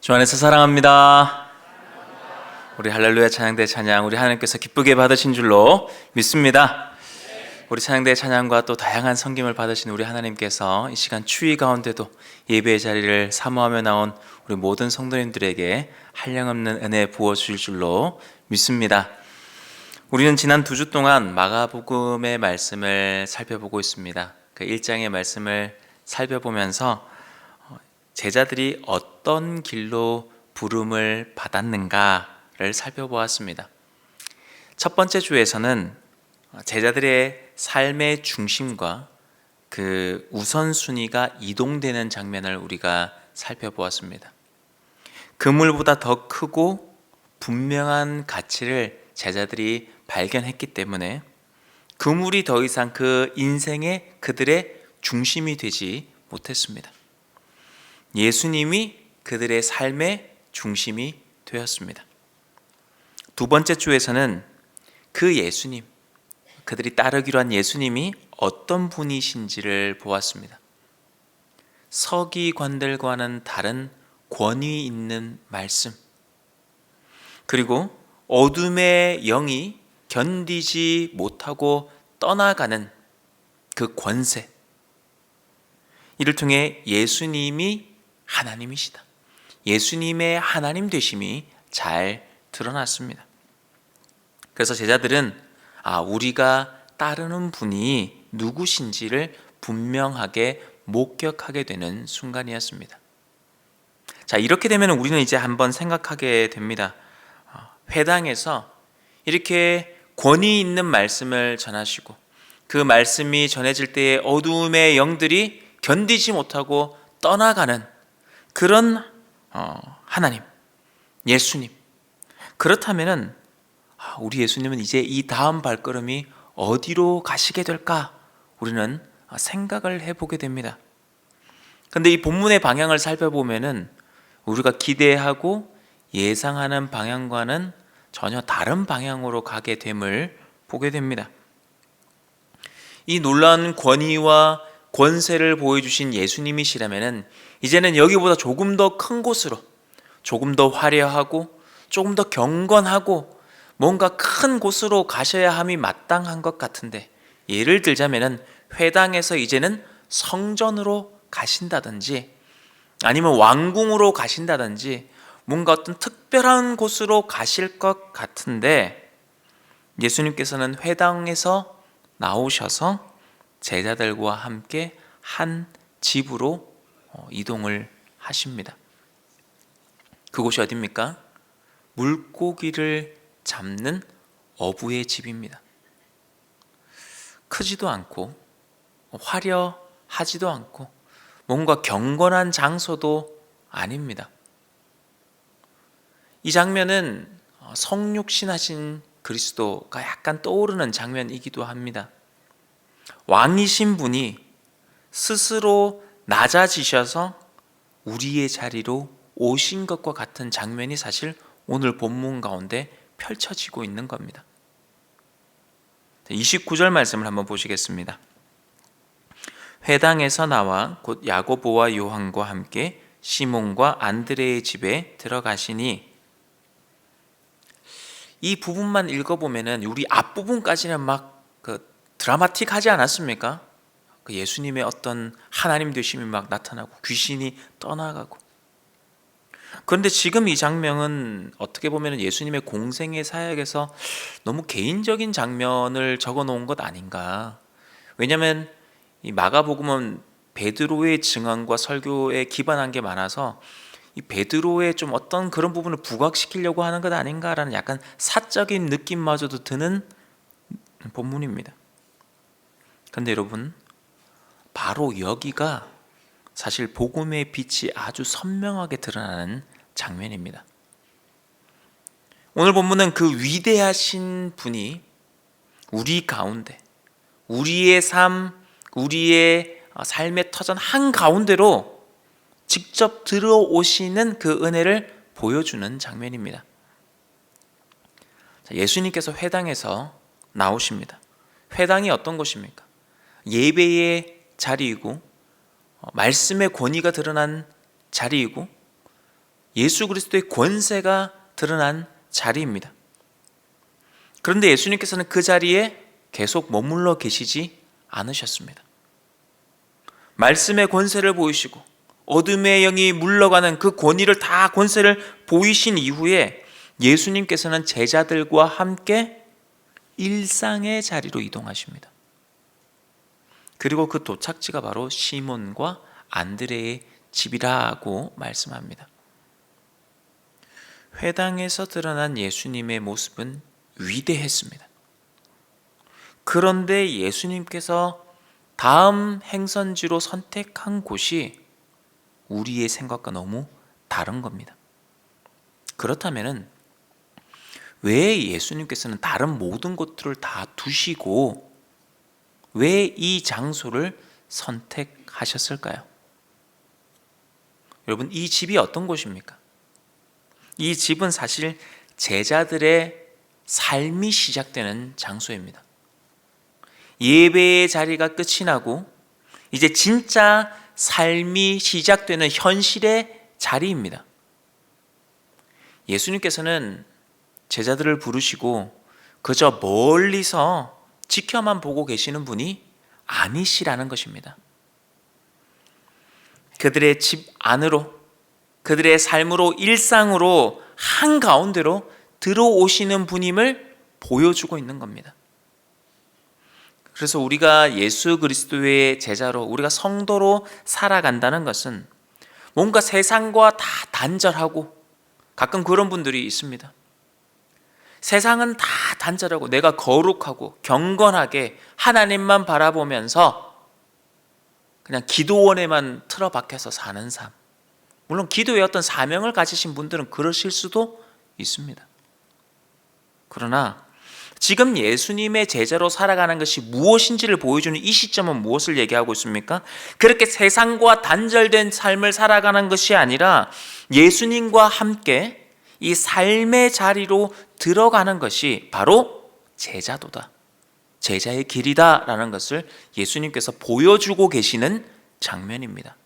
주 안에서 사랑합니다. 우리 할렐루야 찬양대 찬양 우리 하나님께서 기쁘게 받으신 줄로 믿습니다. 우리 찬양대 찬양과 또 다양한 섬김을 받으신 우리 하나님께서 이 시간 추위 가운데도 예배의 자리를 사모하며 나온 우리 모든 성도님들에게 한량없는 은혜 부어주실 줄로 믿습니다. 우리는 지난 2주 동안 마가복음의 말씀을 살펴보고 있습니다. 그 1장의 말씀을 살펴보면서 제자들이 어떤 길로 부름을 받았는가를 살펴보았습니다. 첫 번째 주에서는 제자들의 삶의 중심과 그 우선순위가 이동되는 장면을 우리가 살펴보았습니다. 그물보다 더 크고 분명한 가치를 제자들이 발견했기 때문에 그물이 더 이상 그 인생의 그들의 중심이 되지 못했습니다. 예수님이 그들의 삶의 중심이 되었습니다. 두 번째 주에서는 그 예수님, 그들이 따르기로 한 예수님이 어떤 분이신지를 보았습니다. 서기관들과는 다른 권위 있는 말씀, 그리고 어둠의 영이 견디지 못하고 떠나가는 그 권세, 이를 통해 예수님이 하나님이시다, 예수님의 하나님 되심이 잘 드러났습니다. 그래서 제자들은 우리가 따르는 분이 누구신지를 분명하게 목격하게 되는 순간이었습니다. 자, 이렇게 되면 우리는 이제 한번 생각하게 됩니다. 회당에서 이렇게 권위 있는 말씀을 전하시고 그 말씀이 전해질 때에 어두움의 영들이 견디지 못하고 떠나가는 그런 하나님, 예수님. 그렇다면은 우리 예수님은 이제 이 다음 발걸음이 어디로 가시게 될까? 우리는 생각을 해보게 됩니다. 그런데 이 본문의 방향을 살펴보면은 우리가 기대하고 예상하는 방향과는 전혀 다른 방향으로 가게 됨을 보게 됩니다. 이 놀라운 권위와 권세를 보여주신 예수님이시라면은 이제는 여기보다 조금 더 큰 곳으로, 조금 더 화려하고 조금 더 경건하고 뭔가 큰 곳으로 가셔야 함이 마땅한 것 같은데, 예를 들자면은 회당에서 이제는 성전으로 가신다든지 아니면 왕궁으로 가신다든지 뭔가 어떤 특별한 곳으로 가실 것 같은데, 예수님께서는 회당에서 나오셔서 제자들과 함께 한 집으로 이동을 하십니다. 그곳이 어디입니까? 물고기를 잡는 어부의 집입니다. 크지도 않고 화려하지도 않고 뭔가 경건한 장소도 아닙니다. 이 장면은 성육신하신 그리스도가 약간 떠오르는 장면이기도 합니다. 왕이신 분이 스스로 낮아지셔서 우리의 자리로 오신 것과 같은 장면이 사실 오늘 본문 가운데 펼쳐지고 있는 겁니다. 29절 말씀을 한번 보시겠습니다. 회당에서 나와 곧 야고보와 요한과 함께 시몬과 안드레의 집에 들어가시니, 이 부분만 읽어보면은 우리 앞부분까지는 막 드라마틱하지 않았습니까? 그 예수님의 어떤 하나님 되심이 막 나타나고 귀신이 떠나가고. 그런데 지금 이 장면은 어떻게 보면 예수님의 공생의 사역에서 너무 개인적인 장면을 적어 놓은 것 아닌가. 왜냐하면 이 마가복음은 베드로의 증언과 설교에 기반한 게 많아서 이 베드로의 좀 어떤 그런 부분을 부각시키려고 하는 것 아닌가라는 약간 사적인 느낌마저도 드는 본문입니다. 그런데 여러분, 바로 여기가 사실 복음의 빛이 아주 선명하게 드러나는 장면입니다. 오늘 본문은 그 위대하신 분이 우리 가운데, 우리의 삶, 우리의 삶의 터전 한가운데로 직접 들어오시는 그 은혜를 보여주는 장면입니다. 예수님께서 회당에서 나오십니다. 회당이 어떤 곳입니까? 예배의 자리이고 말씀의 권위가 드러난 자리이고 예수 그리스도의 권세가 드러난 자리입니다. 그런데 예수님께서는 그 자리에 계속 머물러 계시지 않으셨습니다. 말씀의 권세를 보이시고 어둠의 영이 물러가는 그 권위를 다 권세를 보이신 이후에 예수님께서는 제자들과 함께 일상의 자리로 이동하십니다. 그리고 그 도착지가 바로 시몬과 안드레의 집이라고 말씀합니다. 회당에서 드러난 예수님의 모습은 위대했습니다. 그런데 예수님께서 다음 행선지로 선택한 곳이 우리의 생각과 너무 다른 겁니다. 그렇다면 왜 예수님께서는 다른 모든 곳들을 다 두시고 왜 이 장소를 선택하셨을까요? 여러분, 이 집이 어떤 곳입니까? 이 집은 사실 제자들의 삶이 시작되는 장소입니다. 예배의 자리가 끝이 나고 이제 진짜 삶이 시작되는 현실의 자리입니다. 예수님께서는 제자들을 부르시고 그저 멀리서 지켜만 보고 계시는 분이 아니시라는 것입니다. 그들의 집 안으로, 그들의 삶으로, 일상으로 한가운데로 들어오시는 분임을 보여주고 있는 겁니다. 그래서 우리가 예수 그리스도의 제자로, 우리가 성도로 살아간다는 것은 뭔가 세상과 다 단절하고, 가끔 그런 분들이 있습니다. 세상은 다 단절하고 내가 거룩하고 경건하게 하나님만 바라보면서 그냥 기도원에만 틀어박혀서 사는 삶. 물론 기도의 어떤 사명을 가지신 분들은 그러실 수도 있습니다. 그러나 지금 예수님의 제자로 살아가는 것이 무엇인지를 보여주는 이 시점은 무엇을 얘기하고 있습니까? 그렇게 세상과 단절된 삶을 살아가는 것이 아니라 예수님과 함께 이 삶의 자리로 들어가는 것이 바로 제자도다, 제자의 길이다 라는 것을 예수님께서 보여주고 계시는 장면입니다.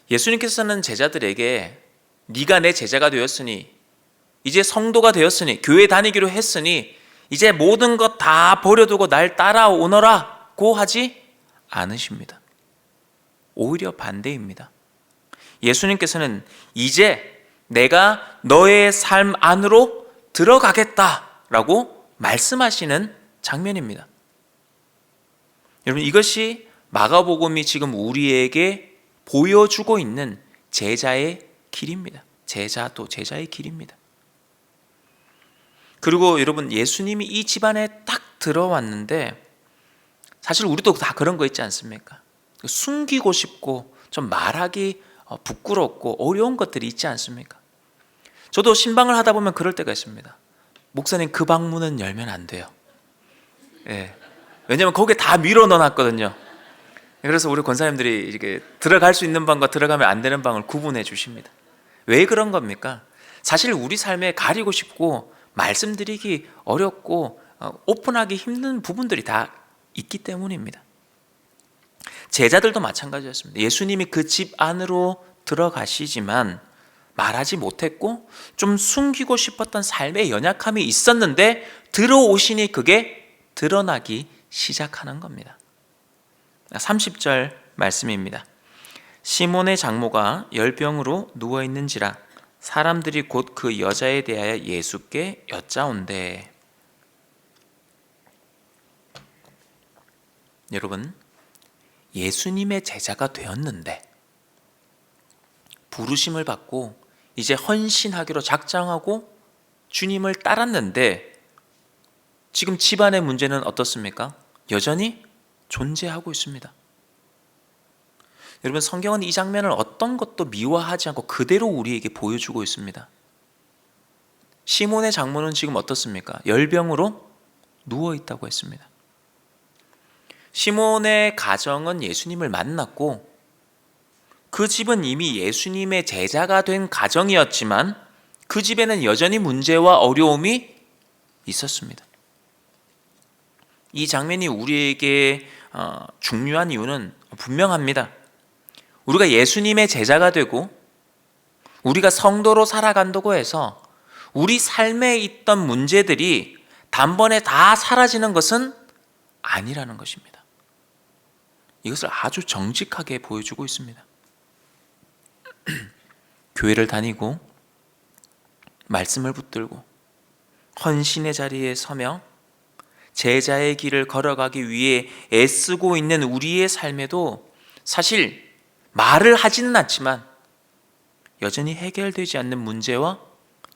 예수님께서는 제자들에게 네가 내 제자가 되었으니, 이제 성도가 되었으니, 교회 다니기로 했으니 이제 모든 것 다 버려두고 날 따라오너라 고 하지 않으십니다. 오히려 반대입니다. 예수님께서는 이제 내가 너의 삶 안으로 들어가겠다라고 말씀하시는 장면입니다. 여러분, 이것이 마가복음이 지금 우리에게 보여주고 있는 제자의 길입니다. 제자도 제자의 길입니다. 그리고 여러분, 예수님이 이 집안에 딱 들어왔는데 사실 우리도 다 그런 거 있지 않습니까? 숨기고 싶고 좀 말하기 부끄럽고 어려운 것들이 있지 않습니까? 저도 신방을 하다 보면 그럴 때가 있습니다. 목사님, 그 방문은 열면 안 돼요. 예. 왜냐하면 거기에 다 밀어 넣어놨거든요. 그래서 우리 권사님들이 이렇게 들어갈 수 있는 방과 들어가면 안 되는 방을 구분해 주십니다. 왜 그런 겁니까? 사실 우리 삶에 가리고 싶고 말씀드리기 어렵고 오픈하기 힘든 부분들이 다 있기 때문입니다. 제자들도 마찬가지였습니다. 예수님이 그 집 안으로 들어가시지만 말하지 못했고 좀 숨기고 싶었던 삶의 연약함이 있었는데 들어오시니 그게 드러나기 시작하는 겁니다. 30절 말씀입니다. 시몬의 장모가 열병으로 누워있는지라 사람들이 곧 그 여자에 대하여 예수께 여짜온대. 여러분, 예수님의 제자가 되었는데 부르심을 받고 이제 헌신하기로 작정하고 주님을 따랐는데 지금 집안의 문제는 어떻습니까? 여전히 존재하고 있습니다. 여러분, 성경은 이 장면을 어떤 것도 미화하지 않고 그대로 우리에게 보여주고 있습니다. 시몬의 장모는 지금 어떻습니까? 열병으로 누워있다고 했습니다. 시몬의 가정은 예수님을 만났고 그 집은 이미 예수님의 제자가 된 가정이었지만 그 집에는 여전히 문제와 어려움이 있었습니다. 이 장면이 우리에게 중요한 이유는 분명합니다. 우리가 예수님의 제자가 되고 우리가 성도로 살아간다고 해서 우리 삶에 있던 문제들이 단번에 다 사라지는 것은 아니라는 것입니다. 이것을 아주 정직하게 보여주고 있습니다. 교회를 다니고 말씀을 붙들고 헌신의 자리에 서며 제자의 길을 걸어가기 위해 애쓰고 있는 우리의 삶에도 사실 말을 하지는 않지만 여전히 해결되지 않는 문제와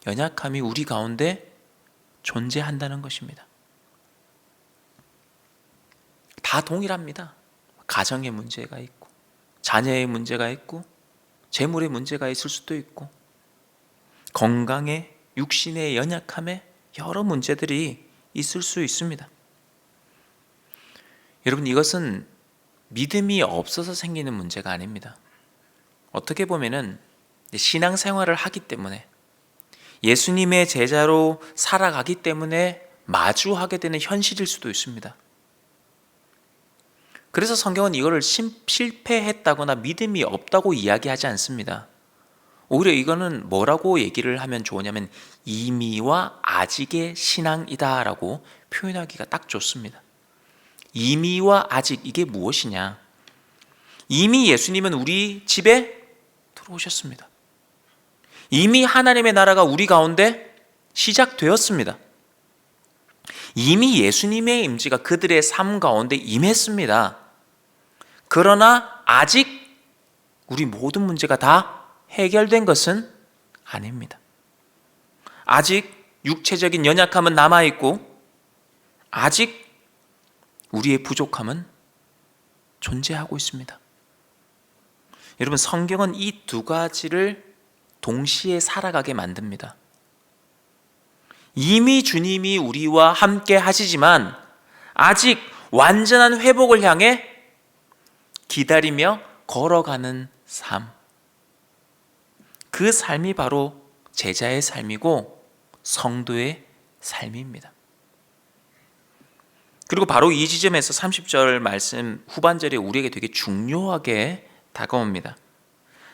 연약함이 우리 가운데 존재한다는 것입니다. 다 동일합니다. 가정의 문제가 있고 자녀의 문제가 있고 재물의 문제가 있을 수도 있고 건강에 육신의 연약함에 여러 문제들이 있을 수 있습니다. 여러분, 이것은 믿음이 없어서 생기는 문제가 아닙니다. 어떻게 보면은 신앙생활을 하기 때문에 예수님의 제자로 살아가기 때문에 마주하게 되는 현실일 수도 있습니다. 그래서 성경은 이거를 실패했다거나 믿음이 없다고 이야기하지 않습니다. 오히려 이거는 뭐라고 얘기를 하면 좋으냐면 이미와 아직의 신앙이다라고 표현하기가 딱 좋습니다. 이미와 아직, 이게 무엇이냐? 이미 예수님은 우리 집에 들어오셨습니다. 이미 하나님의 나라가 우리 가운데 시작되었습니다. 이미 예수님의 임재가 그들의 삶 가운데 임했습니다. 그러나 아직 우리 모든 문제가 다 해결된 것은 아닙니다. 아직 육체적인 연약함은 남아있고 아직 우리의 부족함은 존재하고 있습니다. 여러분, 성경은 이 두 가지를 동시에 살아가게 만듭니다. 이미 주님이 우리와 함께 하시지만 아직 완전한 회복을 향해 기다리며 걸어가는 삶. 그 삶이 바로 제자의 삶이고 성도의 삶입니다. 그리고 바로 이 지점에서 30절 말씀 후반절에 우리에게 되게 중요하게 다가옵니다.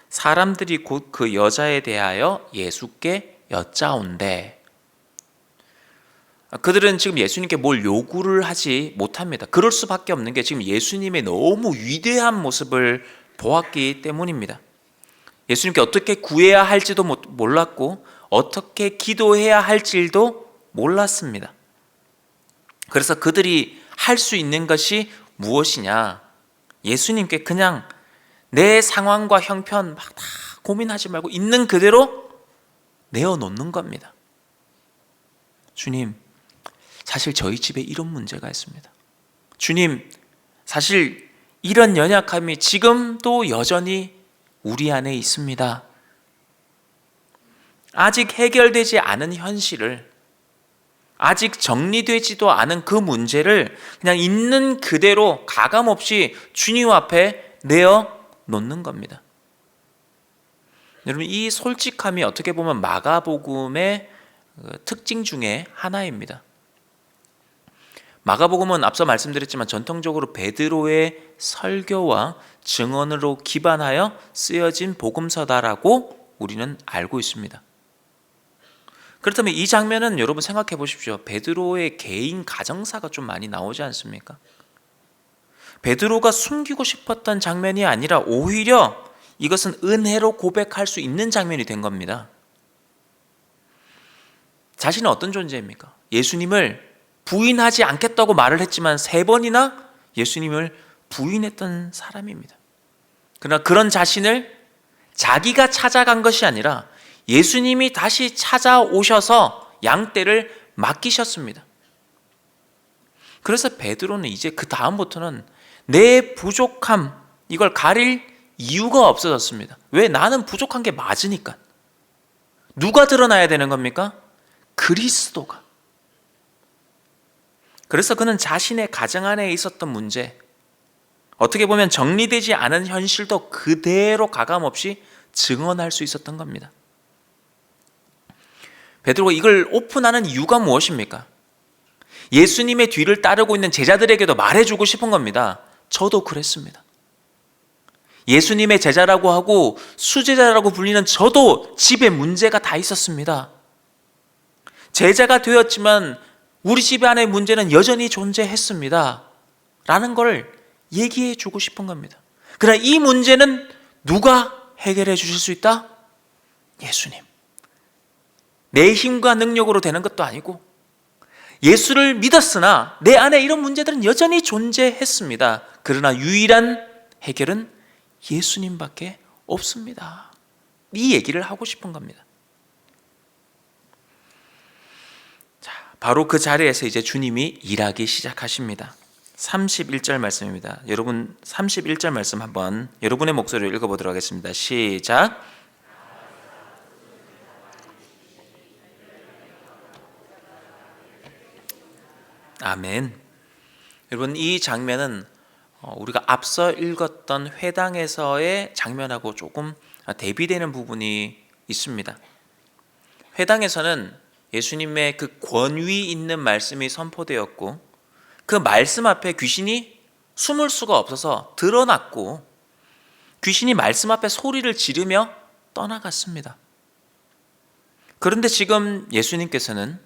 사람들이 곧 그 여자에 대하여 예수께 여짜온대. 그들은 지금 예수님께 뭘 요구를 하지 못합니다. 그럴 수밖에 없는 게 지금 예수님의 너무 위대한 모습을 보았기 때문입니다. 예수님께 어떻게 구해야 할지도 몰랐고 어떻게 기도해야 할지도 몰랐습니다. 그래서 그들이 할 수 있는 것이 무엇이냐? 예수님께 그냥 내 상황과 형편 막 다 고민하지 말고 있는 그대로 내어놓는 겁니다. 주님, 사실 저희 집에 이런 문제가 있습니다. 주님, 사실 이런 연약함이 지금도 여전히 우리 안에 있습니다. 아직 해결되지 않은 현실을, 아직 정리되지도 않은 그 문제를 그냥 있는 그대로 가감없이 주님 앞에 내어 놓는 겁니다. 여러분, 이 솔직함이 어떻게 보면 마가복음의 특징 중에 하나입니다. 마가복음은 앞서 말씀드렸지만 전통적으로 베드로의 설교와 증언으로 기반하여 쓰여진 복음서다라고 우리는 알고 있습니다. 그렇다면 이 장면은 여러분 생각해 보십시오. 베드로의 개인 가정사가 좀 많이 나오지 않습니까? 베드로가 숨기고 싶었던 장면이 아니라 오히려 이것은 은혜로 고백할 수 있는 장면이 된 겁니다. 자신은 어떤 존재입니까? 예수님을 부인하지 않겠다고 말을 했지만 3번이나 예수님을 부인했던 사람입니다. 그러나 그런 자신을 자기가 찾아간 것이 아니라 예수님이 다시 찾아오셔서 양떼를 맡기셨습니다. 그래서 베드로는 이제 그 다음부터는 내 부족함, 이걸 가릴 이유가 없어졌습니다. 왜? 나는 부족한 게 맞으니까. 누가 드러나야 되는 겁니까? 그리스도가. 그래서 그는 자신의 가정 안에 있었던 문제, 어떻게 보면 정리되지 않은 현실도 그대로 가감없이 증언할 수 있었던 겁니다. 베드로가 이걸 오픈하는 이유가 무엇입니까? 예수님의 뒤를 따르고 있는 제자들에게도 말해주고 싶은 겁니다. 저도 그랬습니다. 예수님의 제자라고 하고 수제자라고 불리는 저도 집에 문제가 다 있었습니다. 제자가 되었지만 우리 집 안의 문제는 여전히 존재했습니다. 라는 걸 얘기해 주고 싶은 겁니다. 그러나 이 문제는 누가 해결해 주실 수 있다? 예수님. 내 힘과 능력으로 되는 것도 아니고 예수를 믿었으나 내 안에 이런 문제들은 여전히 존재했습니다. 그러나 유일한 해결은 예수님밖에 없습니다. 이 얘기를 하고 싶은 겁니다. 자, 바로 그 자리에서 이제 주님이 일하기 시작하십니다. 31절 말씀입니다. 여러분 31절 말씀 한번 여러분의 목소리로 읽어보도록 하겠습니다. 시작. 아멘. 여러분 이 장면은 우리가 앞서 읽었던 회당에서의 장면하고 조금 대비되는 부분이 있습니다. 회당에서는 예수님의 그 권위 있는 말씀이 선포되었고 그 말씀 앞에 귀신이 숨을 수가 없어서 드러났고 귀신이 말씀 앞에 소리를 지르며 떠나갔습니다. 그런데 지금 예수님께서는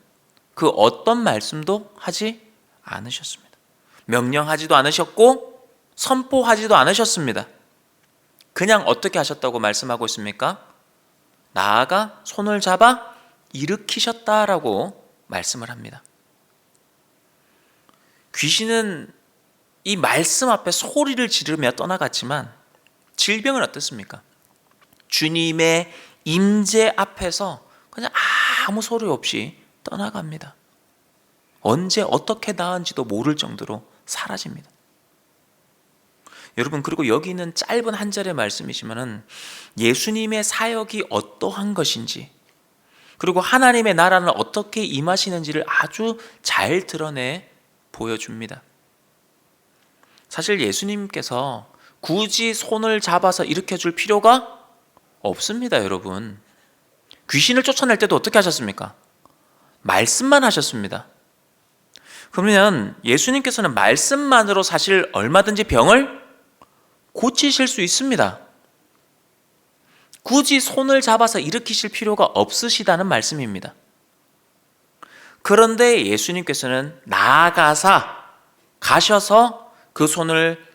그 어떤 말씀도 하지 않으셨습니다. 명령하지도 않으셨고 선포하지도 않으셨습니다. 그냥 어떻게 하셨다고 말씀하고 있습니까? 나아가 손을 잡아 일으키셨다라고 말씀을 합니다. 귀신은 이 말씀 앞에 소리를 지르며 떠나갔지만 질병은 어떻습니까? 주님의 임재 앞에서 그냥 아무 소리 없이 떠나갑니다. 언제 어떻게 나은지도 모를 정도로 사라집니다. 여러분 그리고 여기 있는 짧은 한 절의 말씀이지만은 예수님의 사역이 어떠한 것인지 그리고 하나님의 나라는 어떻게 임하시는지를 아주 잘 드러내 보여줍니다. 사실 예수님께서 굳이 손을 잡아서 일으켜줄 필요가 없습니다. 여러분 귀신을 쫓아낼 때도 어떻게 하셨습니까? 말씀만 하셨습니다. 그러면 예수님께서는 말씀만으로 사실 얼마든지 병을 고치실 수 있습니다. 굳이 손을 잡아서 일으키실 필요가 없으시다는 말씀입니다. 그런데 예수님께서는 가셔서 그 손을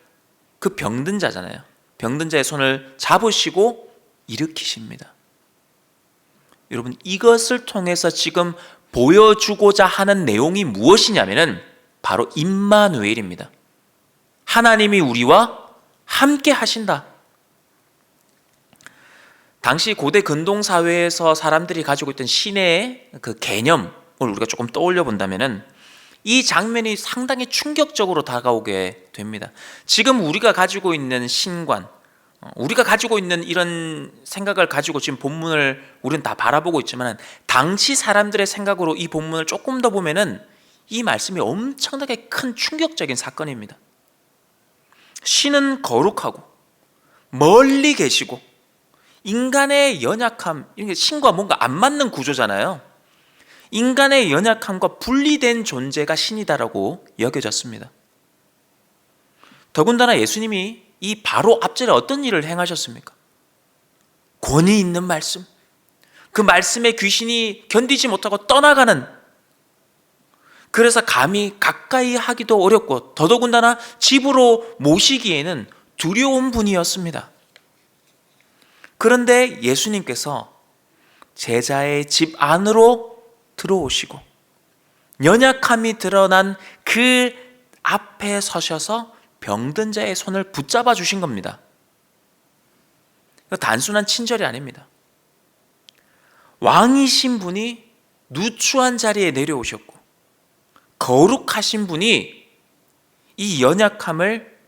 그 병든 자잖아요. 병든 자의 손을 잡으시고 일으키십니다. 여러분 이것을 통해서 지금 보여주고자 하는 내용이 무엇이냐면은 바로 임마누엘입니다. 하나님이 우리와 함께 하신다. 당시 고대 근동 사회에서 사람들이 가지고 있던 신의 그 개념을 우리가 조금 떠올려 본다면은 이 장면이 상당히 충격적으로 다가오게 됩니다. 지금 우리가 가지고 있는 신관, 우리가 가지고 있는 이런 생각을 가지고 지금 본문을 우리는 다 바라보고 있지만 당시 사람들의 생각으로 이 본문을 조금 더 보면은 이 말씀이 엄청나게 큰 충격적인 사건입니다. 신은 거룩하고 멀리 계시고 인간의 연약함, 이게 신과 뭔가 안 맞는 구조잖아요. 인간의 연약함과 분리된 존재가 신이다라고 여겨졌습니다. 더군다나 예수님이 이 바로 앞절에 어떤 일을 행하셨습니까? 권위 있는 말씀, 그 말씀에 귀신이 견디지 못하고 떠나가는, 그래서 감히 가까이 하기도 어렵고 더더군다나 집으로 모시기에는 두려운 분이었습니다. 그런데 예수님께서 제자의 집 안으로 들어오시고 연약함이 드러난 그 앞에 서셔서 병든 자의 손을 붙잡아 주신 겁니다. 단순한 친절이 아닙니다. 왕이신 분이 누추한 자리에 내려오셨고 거룩하신 분이 이 연약함을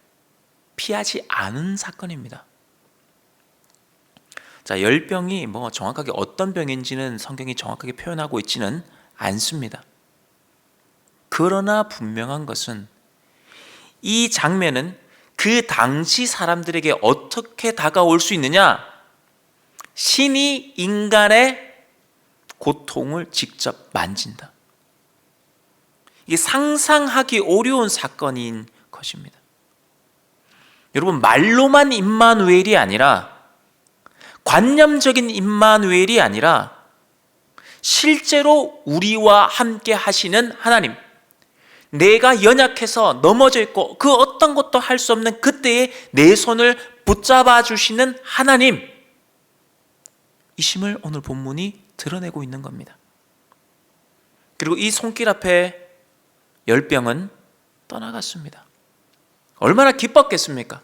피하지 않은 사건입니다. 자, 열병이 정확하게 어떤 병인지는 성경이 정확하게 표현하고 있지는 않습니다. 그러나 분명한 것은 이 장면은 그 당시 사람들에게 어떻게 다가올 수 있느냐? 신이 인간의 고통을 직접 만진다. 이게 상상하기 어려운 사건인 것입니다. 여러분, 말로만 임마누엘이 아니라, 관념적인 임마누엘이 아니라 실제로 우리와 함께 하시는 하나님, 내가 연약해서 넘어져 있고 그 어떤 것도 할 수 없는 그때에 내 손을 붙잡아 주시는 하나님, 이심을 오늘 본문이 드러내고 있는 겁니다. 그리고 이 손길 앞에 열병은 떠나갔습니다. 얼마나 기뻤겠습니까?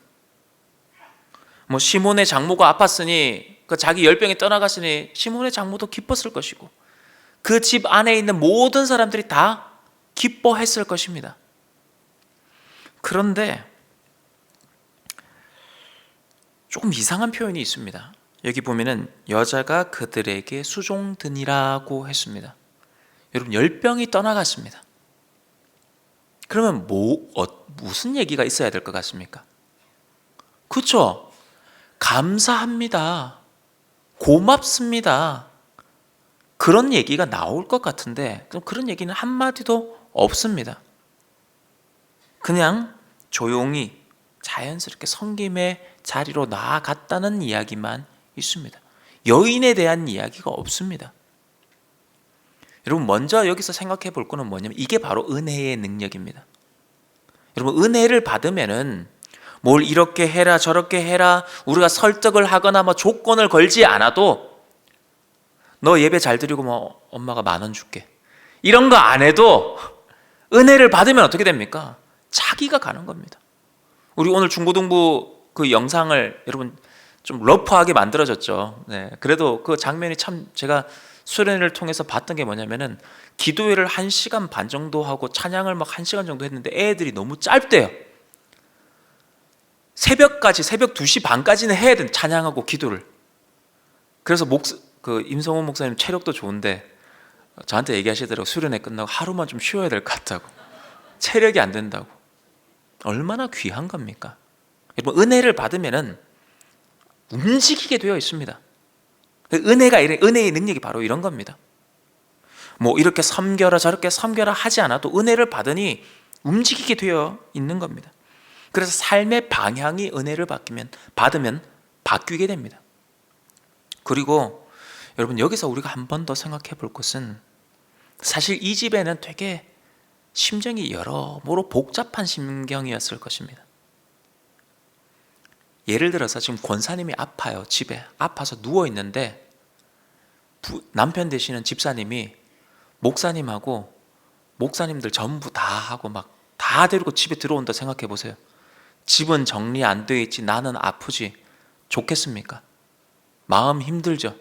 시몬의 장모가 아팠으니, 그 자기 열병이 떠나갔으니 시몬의 장모도 기뻤을 것이고, 그 집 안에 있는 모든 사람들이 다 기뻐했을 것입니다. 그런데 조금 이상한 표현이 있습니다. 여기 보면은 여자가 그들에게 수종드니라고 했습니다. 여러분, 열병이 떠나갔습니다. 그러면 무슨 얘기가 있어야 될 것 같습니까? 그렇죠? 감사합니다, 고맙습니다, 그런 얘기가 나올 것 같은데 그런 얘기는 한마디도 없습니다. 그냥 조용히 자연스럽게 섬김의 자리로 나아갔다는 이야기만 있습니다. 여인에 대한 이야기가 없습니다. 여러분, 먼저 여기서 생각해 볼 거는 뭐냐면, 이게 바로 은혜의 능력입니다. 여러분, 은혜를 받으면은 뭘 이렇게 해라 저렇게 해라, 우리가 설득을 하거나 조건을 걸지 않아도, 너 예배 잘 드리고 엄마가 10,000원 줄게, 이런 거 안 해도 은혜를 받으면 어떻게 됩니까? 자기가 가는 겁니다. 우리 오늘 중고등부 그 영상을 여러분 좀 러프하게 만들어졌죠. 네, 그래도 그 장면이 참, 제가 수련회를 통해서 봤던 게 뭐냐면은, 기도회를 1시간 반 정도 하고 찬양을 1시간 정도 했는데 애들이 너무 짧대요. 새벽 2시 반까지는 해야 돼, 찬양하고 기도를. 그래서 임성훈 목사님 체력도 좋은데 저한테 얘기하시더라고요. 수련회 끝나고 하루만 좀 쉬어야 될 것 같다고. 체력이 안 된다고. 얼마나 귀한 겁니까? 여러분, 은혜를 받으면은 움직이게 되어 있습니다. 은혜의 능력이 바로 이런 겁니다. 이렇게 섬겨라 저렇게 섬겨라 하지 않아도 은혜를 받으니 움직이게 되어 있는 겁니다. 그래서 삶의 방향이 은혜를 받으면 바뀌게 됩니다. 그리고 여러분, 여기서 우리가 한 번 더 생각해 볼 것은, 사실 이 집에는 되게 심정이 여러모로 복잡한 심경이었을 것입니다. 예를 들어서 지금 권사님이 아파요. 집에 아파서 누워있는데 남편 되시는 집사님이 목사님하고 목사님들 전부 다 하고 다 데리고 집에 들어온다 생각해 보세요. 집은 정리 안 되어 있지, 나는 아프지, 좋겠습니까? 마음 힘들죠.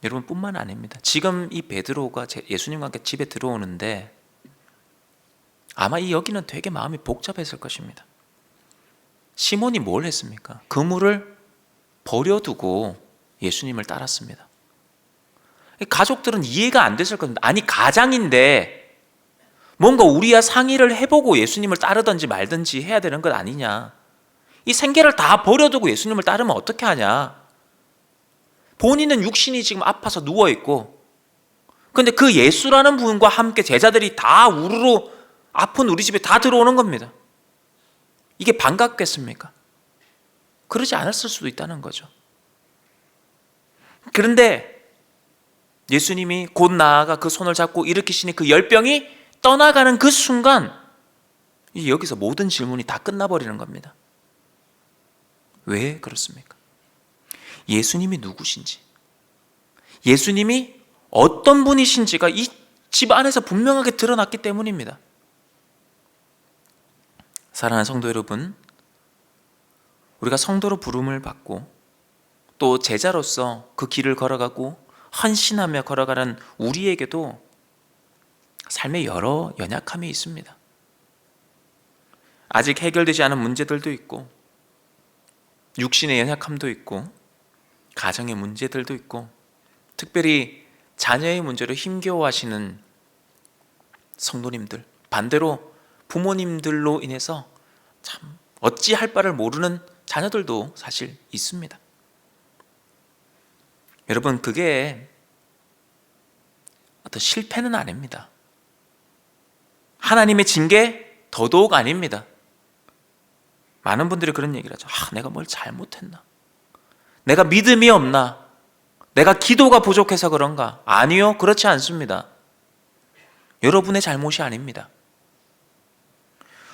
여러분, 뿐만 아닙니다. 지금 이 베드로가 예수님과 함께 집에 들어오는데 아마 이 여기는 되게 마음이 복잡했을 것입니다. 시몬이 뭘 했습니까? 그물을 버려두고 예수님을 따랐습니다. 가족들은 이해가 안 됐을 겁니다. 아니, 가장인데 뭔가 우리와 상의를 해보고 예수님을 따르든지 말든지 해야 되는 것 아니냐. 이 생계를 다 버려두고 예수님을 따르면 어떻게 하냐. 본인은 육신이 지금 아파서 누워있고, 근데 그 예수라는 분과 함께 제자들이 다 우르르 아픈 우리 집에 다 들어오는 겁니다. 이게 반갑겠습니까? 그러지 않았을 수도 있다는 거죠. 그런데 예수님이 곧 나아가 그 손을 잡고 일으키시니 그 열병이 떠나가는 그 순간, 여기서 모든 질문이 다 끝나버리는 겁니다. 왜 그렇습니까? 예수님이 누구신지, 예수님이 어떤 분이신지가 이 집 안에서 분명하게 드러났기 때문입니다. 사랑하는 성도 여러분, 우리가 성도로 부름을 받고 또 제자로서 그 길을 걸어가고 헌신하며 걸어가는 우리에게도 삶에 여러 연약함이 있습니다. 아직 해결되지 않은 문제들도 있고, 육신의 연약함도 있고, 가정의 문제들도 있고, 특별히 자녀의 문제로 힘겨워하시는 성도님들, 반대로 부모님들로 인해서 참 어찌할 바를 모르는 자녀들도 사실 있습니다. 여러분, 그게 어떤 실패는 아닙니다. 하나님의 징계 더더욱 아닙니다. 많은 분들이 그런 얘기를 하죠. 내가 뭘 잘못했나? 내가 믿음이 없나? 내가 기도가 부족해서 그런가? 아니요, 그렇지 않습니다. 여러분의 잘못이 아닙니다.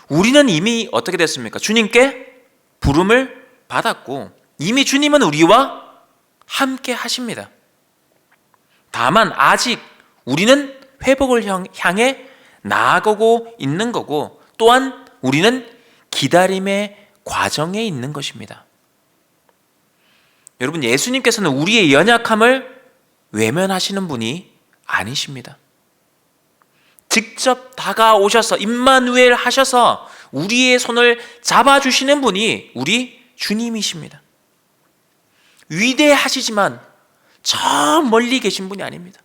우리는 이미 어떻게 됐습니까? 주님께 부름을 받았고 이미 주님은 우리와 함께 하십니다. 다만 아직 우리는 회복을 향해 나아가고 있는 거고, 또한 우리는 기다림의 과정에 있는 것입니다. 여러분, 예수님께서는 우리의 연약함을 외면하시는 분이 아니십니다. 직접 다가오셔서 임마누엘 하셔서 우리의 손을 잡아주시는 분이 우리 주님이십니다. 위대하시지만 저 멀리 계신 분이 아닙니다.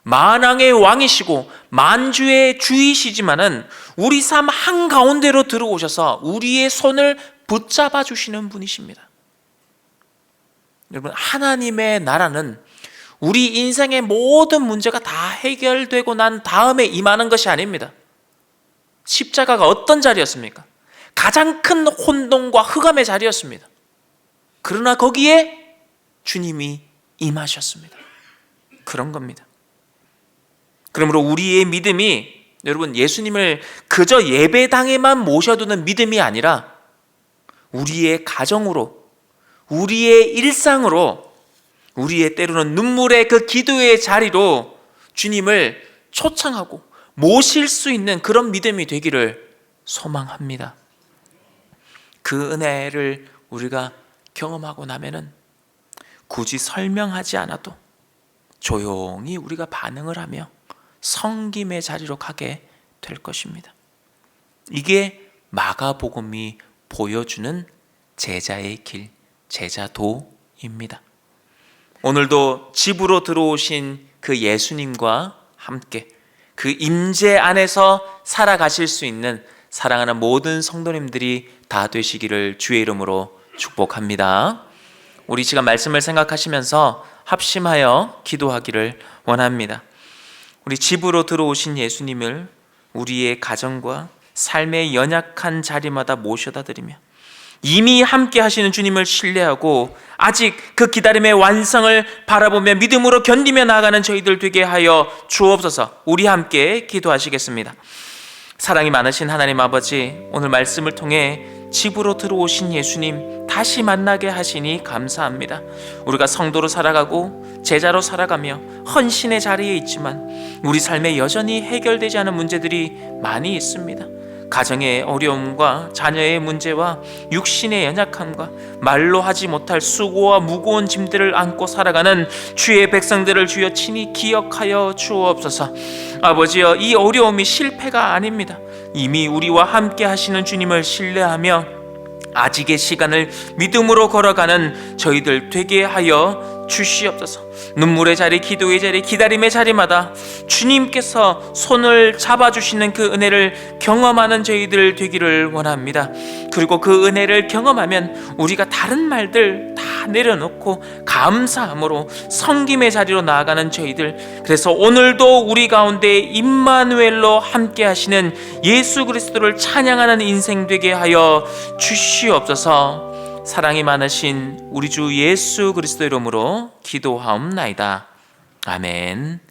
만왕의 왕이시고 만주의 주이시지만은 우리 삶 한가운데로 들어오셔서 우리의 손을 붙잡아 주시는 분이십니다. 여러분, 하나님의 나라는 우리 인생의 모든 문제가 다 해결되고 난 다음에 임하는 것이 아닙니다. 십자가가 어떤 자리였습니까? 가장 큰 혼돈과 흑암의 자리였습니다. 그러나 거기에 주님이 임하셨습니다. 그런 겁니다. 그러므로 우리의 믿음이, 여러분, 예수님을 그저 예배당에만 모셔두는 믿음이 아니라 우리의 가정으로, 우리의 일상으로, 우리의 때로는 눈물의 그 기도의 자리로 주님을 초청하고 모실 수 있는 그런 믿음이 되기를 소망합니다. 그 은혜를 우리가 경험하고 나면은 굳이 설명하지 않아도 조용히 우리가 반응을 하며 섬김의 자리로 가게 될 것입니다. 이게 마가복음이 보여주는 제자의 길, 제자도입니다. 오늘도 집으로 들어오신 그 예수님과 함께 그 임재 안에서 살아가실 수 있는 사랑하는 모든 성도님들이 다 되시기를 주의 이름으로 축복합니다. 우리 시간 말씀을 생각하시면서 합심하여 기도하기를 원합니다. 우리 집으로 들어오신 예수님을 우리의 가정과 삶의 연약한 자리마다 모셔다 드리며 이미 함께 하시는 주님을 신뢰하고 아직 그 기다림의 완성을 바라보며 믿음으로 견디며 나아가는 저희들 되게 하여 주옵소서. 우리 함께 기도하시겠습니다. 사랑이 많으신 하나님 아버지, 오늘 말씀을 통해 집으로 들어오신 예수님 다시 만나게 하시니 감사합니다. 우리가 성도로 살아가고 제자로 살아가며 헌신의 자리에 있지만 우리 삶에 여전히 해결되지 않은 문제들이 많이 있습니다. 가정의 어려움과 자녀의 문제와 육신의 연약함과 말로 하지 못할 수고와 무거운 짐들을 안고 살아가는 주의 백성들을 주여 친히 기억하여 주옵소서. 아버지여, 이 어려움이 실패가 아닙니다. 이미 우리와 함께 하시는 주님을 신뢰하며 아직의 시간을 믿음으로 걸어가는 저희들 되게 하여 주시옵소서. 눈물의 자리, 기도의 자리, 기다림의 자리마다 주님께서 손을 잡아주시는 그 은혜를 경험하는 저희들 되기를 원합니다. 그리고 그 은혜를 경험하면 우리가 다른 말들 다 내려놓고 감사함으로 섬김의 자리로 나아가는 저희들, 그래서 오늘도 우리 가운데 임마누엘로 함께 하시는 예수 그리스도를 찬양하는 인생 되게 하여 주시옵소서. 사랑이 많으신 우리 주 예수 그리스도 이름으로 기도하옵나이다. 아멘.